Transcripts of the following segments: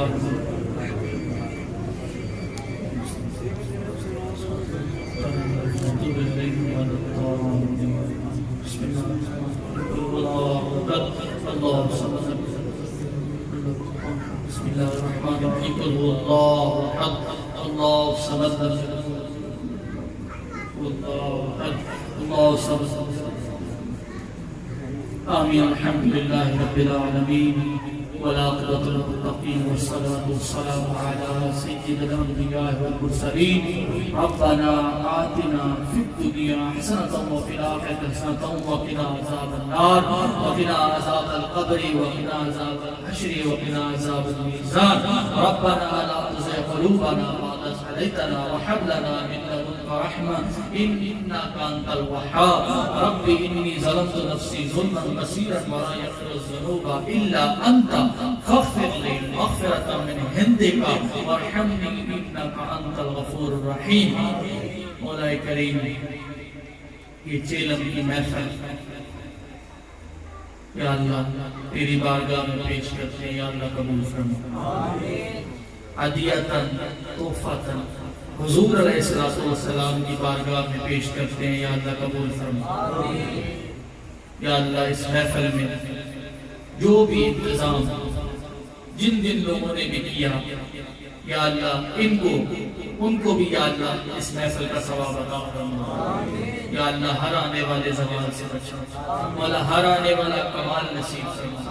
آمين. الحمد لله رب العالمين والعاقبة للمتقين والصلاة والسلام على سيدنا الأنبياء والمرسلين. ربنا آتنا في الدنيا حسنة وفي الآخرة حسنة وقنا عذاب النار وقنا عذاب القبر وقنا عذاب الحشر وقنا عذاب الميزان. ربنا لا تزغ قلوبنا بعد إذ هديتنا وهب لنا من لدنك رحمة إنك أنت الوهاب. رب إني ظلمت نفسي ظلما كثيرا ولا يغفر الذنوب إلا أنت فاغفر لي مغفرة من عندك وارحمني إنك أنت الغفور الرحيم. مولا کریم، یہ چیلم کی محفل یا اللہ تیری بارگاہ میں پیش کرتے ہیں، یا اللہ قبول فرما. عدیتاً تحفۃً حضور علیہ السلام کی بارگاہ میں پیش کرتے ہیں، یا اللہ قبول فرما. یا اللہ اس محفل میں جو بھی انتظام جن جن لوگوں نے بھی کیا، یا اللہ ان کو بھی یا اللہ اس محفل کا ثواب عطا فرما. یا اللہ ہر آنے والے زوال سے بچا، مولا ہر آنے والا کمال نصیب فرما.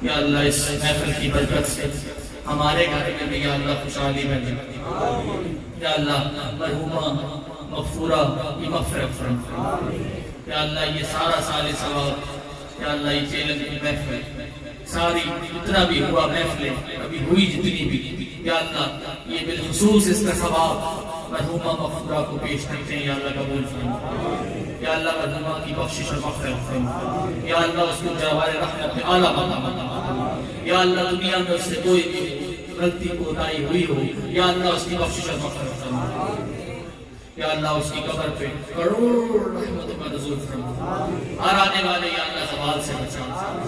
یا اللہ اس محفل کی برکت سے ہمارے گھر میں بھی یا اللہ خوشحالی بن جائے. یا اللہ مرحومہ مغفورہ کی مغفرت فرما. یا اللہ یہ سارا سال ثواب، یا اللہ یہ چیلن کی محفل ساری جتنا بھی ہوا محفلیں ابھی ہوئی جتنی بھی، یا اللہ یہ بالخصوص اس کا ثواب مرحومہ مغفورہ کو پیش کرتے ہیں، یا اللہ قبول فرما. یا اللہ مرحومہ کی بخشش اور مغفرت فرما. یا اللہ اس کو جوار رحمت میں اعلیٰ مقام عطا فرما. یا اللہ دنیا میں اس سے کوئی غلطی کوتاہی ہوئی ہو، یا اللہ اس کی بخشش اور مغفرت فرما. یا اللہ اس کی قبر پہ کروڑ رحمتوں کا نزول فرما. ہر آنے والے یا اللہ زوال سے بچا،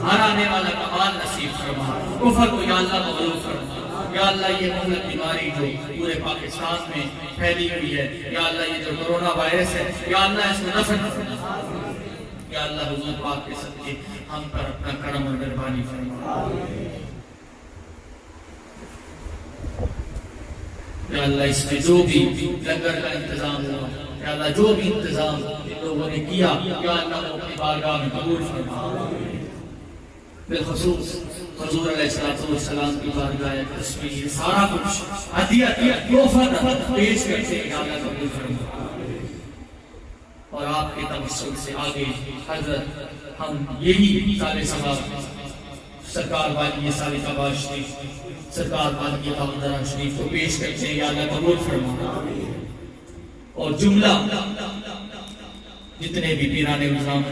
ہر آنے والا کمال نصیب فرما. کفر کو یا اللہ مغلوب فرما. یا اللہ یہ مہلک بیماری جو پورے پاکستان میں پھیلی ہوئی ہے، یا اللہ یہ جو کرونا وائرس ہے، یا اللہ اس میں نفع فرما. یا اللہ حضور پاک کے صدقے ہم پر اپنا کرم اور مہربانی فرما. یا اللہ اس میں جو بھی لنگر کا انتظام ہوا، یا اللہ جو بھی انتظام ان لوگوں نے کیا، یا اللہ وہ اپنی بارگاہ میں قبول فرما. بالخصوص حضور علیہ السلام کی بارگاہ تسبیح سارا کچھ عطیہ تحفہ پیش کرتے ہیں، یا اللہ قبول فرما. اور آپ کے توسل سے آگے حضرت ہم یہی سارے ثواب سرکار والی یہ ساری تباہ شریف، سرکار والی یہ تابندرہ شریف کو پیش کرتے ہیں، یا اللہ قبول فرما. اور جملہ جتنے بھی پیران نظام،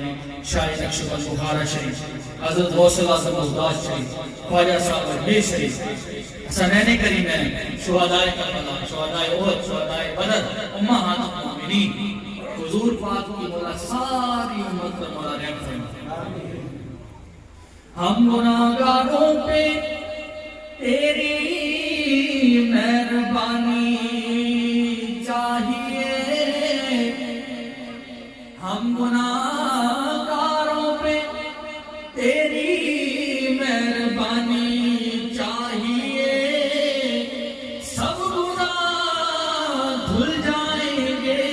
شاہ نقشبند بخارا شریف، حضرت غوث اعظم بغداد شریف، خواجہ صاحب یہ شریف، حسنین کریمین، شہدائے کربلا، شہدائے احد، شہدائے بدر، امہات المؤمنین، حضور پاک کی مولا ساری امت پر مولا رحم فرما. ہم گناہگاروں پہ تیری مہربانی چاہیے، ہم گناہگاروں پہ تیری مہربانی چاہیے. سب گناہ دھل جائیں گے،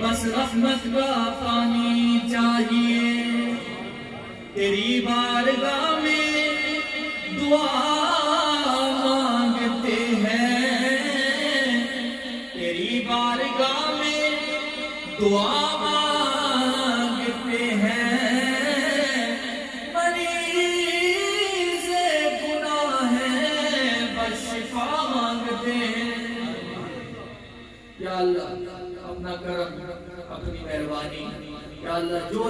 بس رحمت کا پانی چاہیے. تیری بارگاہ میں دعا مانگتے ہیں، تیری بارگاہ میں دعا مانگتے ہیں. مریض گناہ ہے بس شفا مانگتے ہیں. یا اللہ اپنا کرم، اپنی مہربانی، یا اللہ جو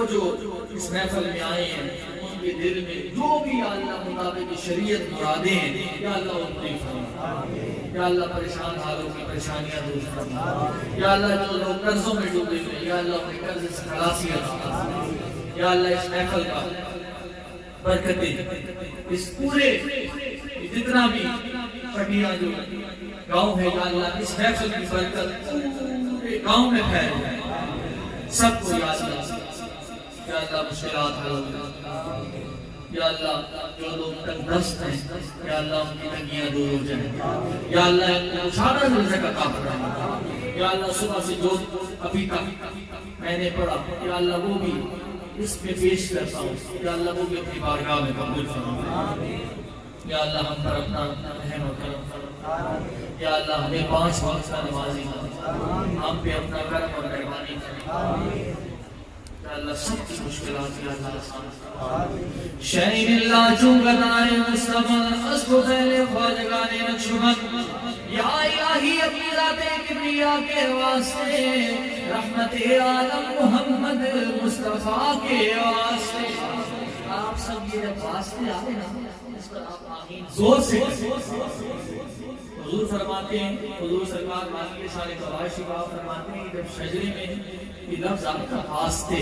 اس محفل میں آئے ہیں ان کے دل میں جو بھی یا اللہ مطابق شریعت مرادیں ہیں یا اللہ وہ پوری فرما، یا اللہ پریشان حالوں کی پریشانیاں دور فرما، یا اللہ جو لوگ قرضوں میں ڈوبے ہوئے یا اللہ انہیں قرض سے خلاصی عطا فرما، یا اللہ اس محفل کا برکتیں اس پورے جتنا بھی پٹیا جو گاؤں ہے یا اللہ اس محفل کی برکت پورے گاؤں میں پھیل جائے، سب کو یا اللہ مشکلات حل ہو جائے، یا اللہ جو لوگ تنگ دست ہیں یا اللہ ان کی تنگیاں دور ہو جائیں، یا اللہ مشاہدہ رزق عطا فرما، یا اللہ صبح سے جو ابھی تک میں نے پڑھا یا اللہ وہ بھی اس میں پیش کرتا ہوں، یا اللہ وہ بھی اپنی بارگاہ میں قبول فرما، یا اللہ ہم پر اپنا رحم و کرم فرما، یا اللہ ہمیں 5 وقت کا نمازی بنا، ہم پہ اپنا کرم اور مہربانی فرما، یا اللہ سب کی مشکلات یا اللہ آسان فرما، شہین اللہ چونگدائے مصطفیٰ اسکو خیل خواجگان نقشبند، یا الہی اپنی ذات کبریا کے واسطے رحمت عالم محمد مصطفیٰ کے واسطے، آپ سب یہ جب واسطے آئے نا اس پر آپ آمین زور سے حضور فرماتے ہیں، حضور سرکار مالی کے سارے قوائشی باپ فرماتے ہیں جب شجرے میں یہ لفظ آتا واسطے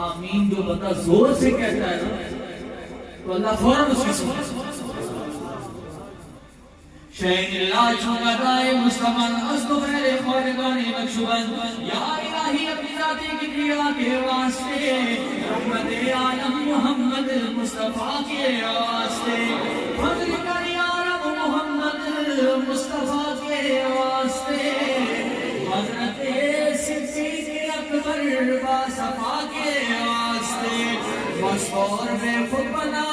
آمین جو بندہ زور سے کہتا ہے تو اللہ فوراً اس کی سنتا ہے، شہین اللہ چونگدائے مصطفیٰ اسکو خیل خواجگان نقشبند، یا الہی اپنی ذات کبریا کے واسطے رحمت عالم محمد مصطفیٰ کے واسطے فضل کر یا رب محمد مصطفیٰ کے واسطے حضرت صدیق اکبر باصفا کے واسطے وصف اور بے خود بنا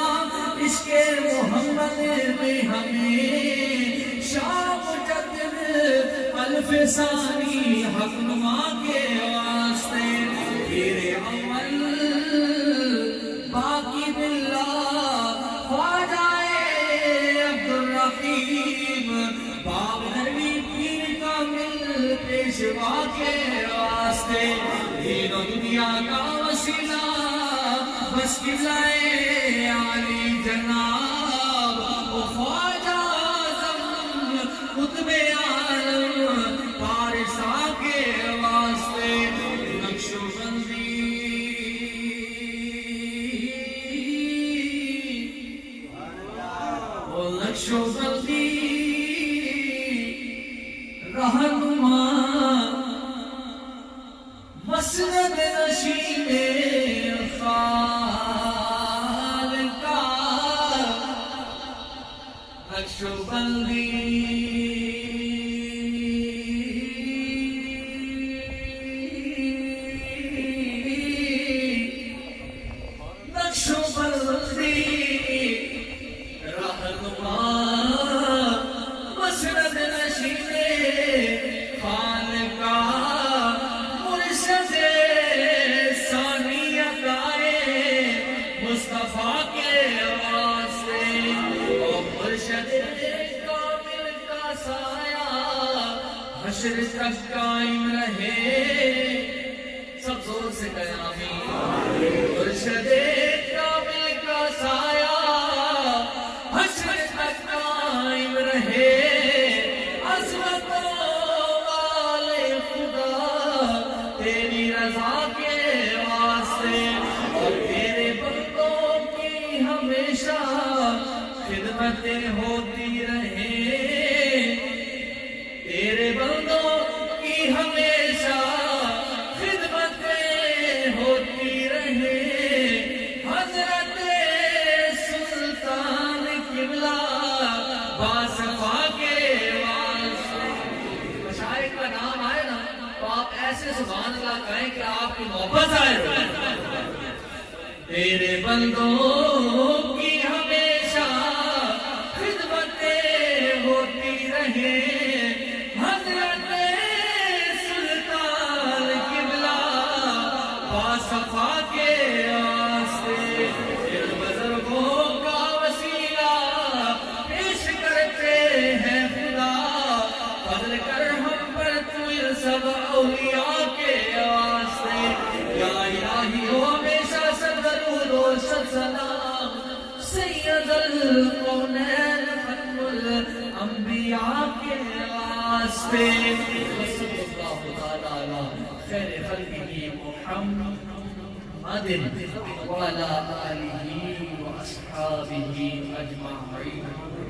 عشق محمد میں ہمیں شام جدر الف ثانی حق نما کے واسطے پیر اول باقی باللہ خواجہ عبدالرحیم باب نروی پیر کامل پیشوا کے واسطے دین و دنیا کا وسیلہ بس قبلۂ عالی جناب و خواجہ اعظم قطب عالم پارسا کے واسطے نقش و بندی و نقش و بندی رہنما مسند نشین خالقہ نقش و بندی نقش و بندی رہنما مسند نشین خالقہ مرشد ثانیت آئے مصطفیٰ کے واسطے اور مرشد کامل کا سایہ حشر تک قائم رہے، سب زور سے کہیں آمین، مرشد کامل کا سایہ حشر تک قائم رہے، عظمتوں والے خدا تیری رضا کے واسطے اور تیرے بندوں کی ہمیشہ خدمتیں ہوتی رہیں، تیرے بندوں کی ہمیشہ خدمتیں ہوتی رہیں، حضرت سلطان قبلہ باصفا کے واسطے مشائخ کا نام آئے نا تو آپ ایسے سبحان اللہ کہیں کہ آپ کی محبت آئے، تیرے بندوں کی ہمیشہ خدمتیں ہوتی رہیں، حضرت سلطان قبلہ باصفا کے واسطے ان بزرگوں کا وسیلہ پیش کرتے ہیں خدا، فضل کر ہم پر تو ان سب اولیاء کے واسطے، یا الہی ہو ہمیشہ سب درود و سب سلام القونین ختم الانبیاء کے واسطے صلی اللہ تعالی علی خیر خلقہ محمد وعلی آلہ واصحابہ اجمعین.